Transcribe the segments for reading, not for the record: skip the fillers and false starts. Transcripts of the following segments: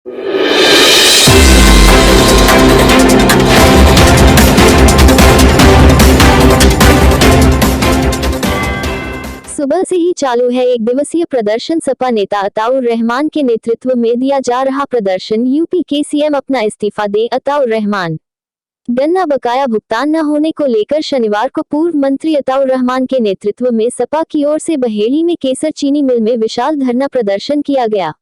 सुबह से ही चालू है एक दिवसीय प्रदर्शन। सपा नेता अताउर रहमान के नेतृत्व में दिया जा रहा प्रदर्शन। यूपी के सीएम अपना इस्तीफा दे, अताउर रहमान। गन्ना बकाया भुगतान न होने को लेकर शनिवार को पूर्व मंत्री अताउर रहमान के नेतृत्व में सपा की ओर से बहेड़ी में केसर चीनी मिल में विशाल धरना प्रदर्शन किया गया।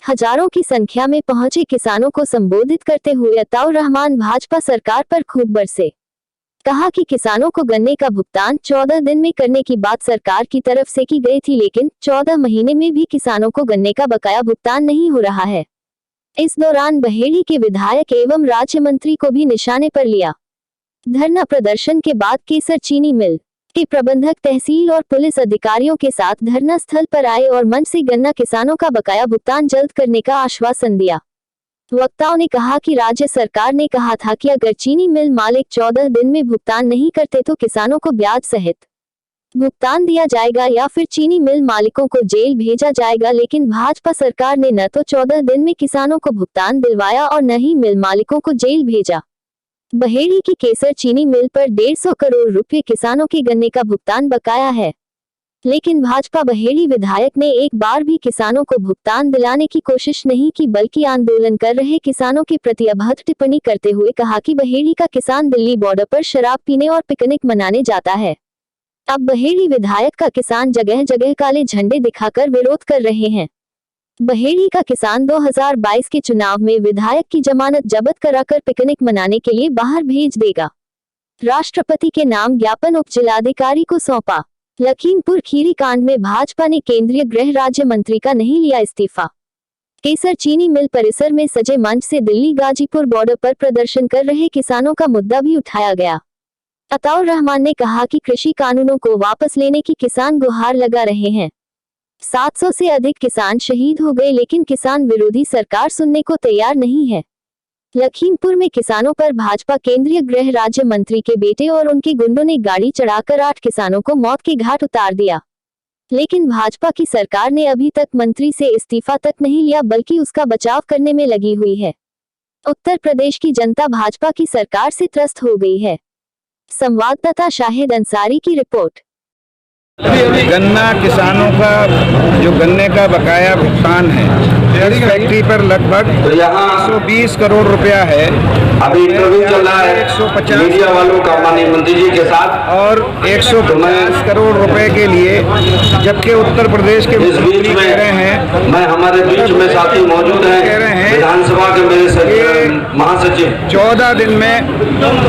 हजारों की संख्या में पहुंचे किसानों को संबोधित करते हुए अताउर रहमान भाजपा सरकार पर खूब बरसे। कहा कि किसानों को गन्ने का भुगतान 14 दिन में करने की बात सरकार की तरफ से की गई थी, लेकिन 14 महीने में भी किसानों को गन्ने का बकाया भुगतान नहीं हो रहा है। इस दौरान बहेड़ी के विधायक एवं राज्य मंत्री को भी निशाने पर लिया। धरना प्रदर्शन के बाद केसर चीनी मिल के प्रबंधक, तहसील और पुलिस अधिकारियों के साथ धरना स्थल पर आए और मंच से गन्ना किसानों का बकाया भुगतान जल्द करने का आश्वासन दिया। वक्ताओं ने कहा कि राज्य सरकार ने कहा था कि अगर चीनी मिल मालिक 14 दिन में भुगतान नहीं करते तो किसानों को ब्याज सहित भुगतान दिया जाएगा या फिर चीनी मिल मालिकों को जेल भेजा जाएगा, लेकिन भाजपा सरकार ने न तो 14 दिन में किसानों को भुगतान दिलवाया और न ही मिल मालिकों को जेल भेजा। बहेड़ी की केसर चीनी मिल पर 150 करोड़ रुपए किसानों के गन्ने का भुगतान बकाया है, लेकिन भाजपा बहेड़ी विधायक ने एक बार भी किसानों को भुगतान दिलाने की कोशिश नहीं की, बल्कि आंदोलन कर रहे किसानों के प्रति अभद्र टिप्पणी करते हुए कहा कि बहेड़ी का किसान दिल्ली बॉर्डर पर शराब पीने और पिकनिक मनाने जाता है। अब बहेड़ी विधायक का किसान जगह जगह काले झंडे दिखाकर विरोध कर रहे हैं। बहेड़ी का किसान 2022 के चुनाव में विधायक की जमानत जब्त कराकर पिकनिक मनाने के लिए बाहर भेज देगा। राष्ट्रपति के नाम ज्ञापन उप जिलाधिकारी को सौंपा। लखीमपुर खीरी कांड में भाजपा ने केंद्रीय गृह राज्य मंत्री का नहीं लिया इस्तीफा। केसर चीनी मिल परिसर में सजे मंच से दिल्ली गाजीपुर बॉर्डर पर प्रदर्शन कर रहे किसानों का मुद्दा भी उठाया गया। अताउर रहमान ने कहा कि कृषि कानूनों को वापस लेने की किसान गुहार लगा रहे हैं। 700 से अधिक किसान शहीद हो गए, लेकिन किसान विरोधी सरकार सुनने को तैयार नहीं है। लखीमपुर में किसानों पर भाजपा केंद्रीय गृह राज्य मंत्री के बेटे और उनके गुंडों ने गाड़ी चढ़ाकर 8 किसानों को मौत के घाट उतार दिया, लेकिन भाजपा की सरकार ने अभी तक मंत्री से इस्तीफा तक नहीं लिया, बल्कि उसका बचाव करने में लगी हुई है। उत्तर प्रदेश की जनता भाजपा की सरकार से त्रस्त हो गई है। संवाददाता शाहिद अंसारी की रिपोर्ट। गन्ना किसानों का जो गन्ने का बकाया भुगतान है, इस फैक्ट्री पर लगभग 120 करोड़ रुपया है। अभी इंटरव्यू चल रहा है 150 मीडिया वालों का माननीय मंत्री जी के साथ, और 150 करोड़ रुपए के लिए, जबकि उत्तर प्रदेश के इस बीच में कह रहे हैं, मैं हमारे बीच में साथी मौजूद हैं विधानसभा के मेरे महासचिव, 14 दिन में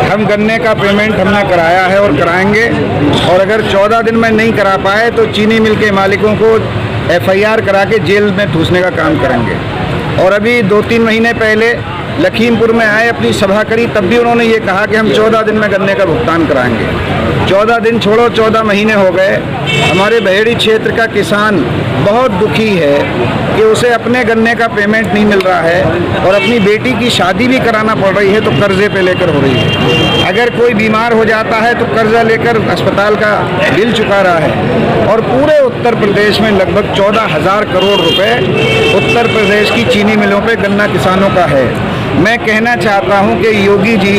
हम गन्ने का पेमेंट हमने कराया है और कराएंगे, और अगर 14 दिन में नहीं करा पाए तो चीनी मिल के मालिकों को FIR करा के जेल में ठूसने का काम करेंगे। और अभी 2-3 महीने पहले लखीमपुर में आए, अपनी सभा करी, तब भी उन्होंने ये कहा कि हम 14 दिन में गन्ने का भुगतान कराएंगे। 14 दिन छोड़ो, 14 महीने हो गए। हमारे बहेड़ी क्षेत्र का किसान बहुत दुखी है कि उसे अपने गन्ने का पेमेंट नहीं मिल रहा है, और अपनी बेटी की शादी भी कराना पड़ रही है तो कर्जे पे लेकर हो रही है। अगर कोई बीमार हो जाता है तो कर्जा लेकर अस्पताल का बिल चुका रहा है। और पूरे उत्तर प्रदेश में लगभग 14,000 करोड़ रुपए उत्तर प्रदेश की चीनी मिलों पे गन्ना किसानों का है। मैं कहना चाहता हूं कि योगी जी,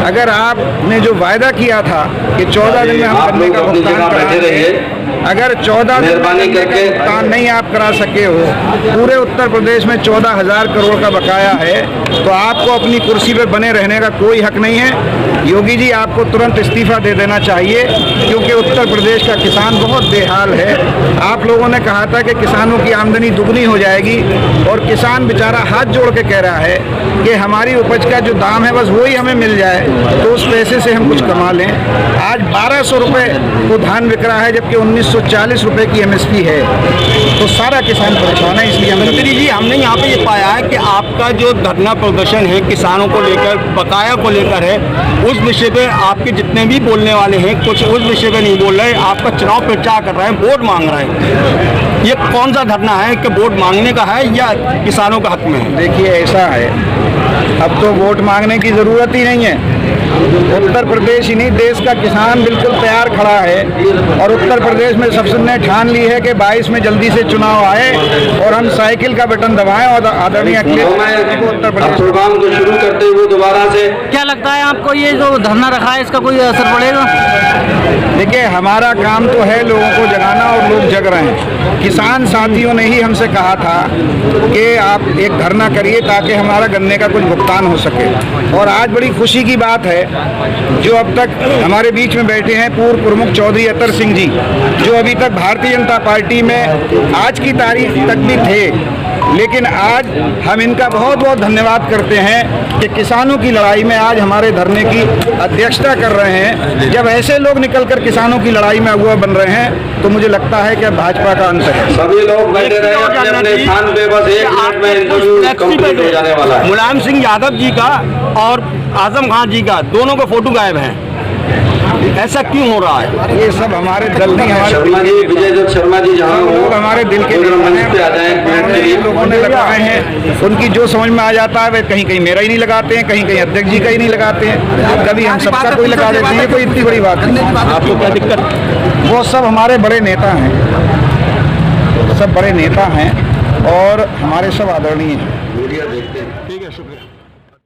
अगर आपने जो वायदा किया था कि 14 दिन में हम गन्ने का भुगतान कराएंगे, अगर 14 दिन में भुगतान नहीं आप करा सके हो, पूरे उत्तर प्रदेश में 14,000 करोड़ का बकाया है, तो आपको अपनी कुर्सी पर बने रहने का कोई हक नहीं है। योगी जी, आपको तुरंत इस्तीफा दे देना चाहिए, क्योंकि उत्तर प्रदेश का किसान बहुत बेहाल है। आप लोगों ने कहा था कि किसानों की आमदनी दुगनी हो जाएगी, और किसान बेचारा हाथ जोड़ के कह रहा है कि हमारी उपज का जो दाम है बस वही हमें मिल जाए, तो उस पैसे से हम कुछ कमा लें। आज 1200 रुपये को धान बिक रहा है, जबकि 1940 रुपये की MSP है, तो सारा किसान परेशान है। इसलिए मंत्री जी, हमने यहाँ पे ये पाया है कि आपका जो धरना प्रदर्शन है किसानों को लेकर, बकाया को लेकर है, उस विषय पे आपके जितने भी बोलने वाले हैं कुछ उस विषय पे नहीं बोल रहे, आपका चुनाव प्रचार कर रहे हैं, वोट मांग रहे हैं। ये कौन सा धरना है कि वोट मांगने का है या किसानों का हक में है? देखिए ऐसा है, अब तो वोट मांगने की ज़रूरत ही नहीं है। उत्तर प्रदेश ही नहीं, देश का किसान बिल्कुल तैयार खड़ा है और उत्तर प्रदेश में सबने ठान ली है कि 22 में जल्दी से चुनाव आए और हम साइकिल का बटन दबाएं और आदरणीय अखिलेश जी को उत्तर प्रदेश प्रोग्राम को शुरू करते हुए दोबारा से क्या लगता है आपको ये जो धरना रखा है इसका कोई असर पड़ेगा? देखिए हमारा काम तो है लोगों को जगाना और लोग जग रहे हैं। किसान साथियों ने ही हमसे कहा था कि आप एक धरना करिए ताकि हमारा गन्ने का कुछ भुगतान हो सके, और आज बड़ी खुशी की बात है जो अब तक हमारे बीच में बैठे हैं पूर्व प्रमुख चौधरी अतर सिंह जी, जो अभी तक भारतीय जनता पार्टी में आज की तारीख तक भी थे, लेकिन आज हम इनका बहुत बहुत धन्यवाद करते हैं कि किसानों की लड़ाई में आज हमारे धरने की अध्यक्षता कर रहे हैं। जब ऐसे लोग निकलकर किसानों की लड़ाई में अगुवा बन रहे हैं तो मुझे लगता है कि भाजपा का अंत है। सभी लोग बैठे रहे अपने अपने स्थान पे, बस 1 मिनट में इंटरव्यू कंप्लीट हो जाने वाला है। मुलायम सिंह यादव जी का और आजम खान जी का दोनों का फोटो गायब है, ऐसा क्यों हो रहा है? ये सब हमारे दल नहीं, हमारे शर्मा जी, विजय दत्त शर्मा जी जहाँ हो लोग हमारे दिल के मंच पे आ जाए, एक मिनट के लिए। लोगों ने लगाए हैं, उनकी जो समझ में आ जाता है वे कहीं कहीं मेरा ही नहीं लगाते हैं, कहीं कहीं अध्यक्ष जी का ही नहीं लगाते हैं, कभी हम सबका कोई लगा देते हैं। ये कोई इतनी बड़ी बात नहीं। आपको क्या दिक्कत? वो सब हमारे बड़े नेता हैं, सब बड़े नेता हैं और हमारे सब आदरणीय हैं। मीडिया देखते हैं। ठीक है, शुक्रिया।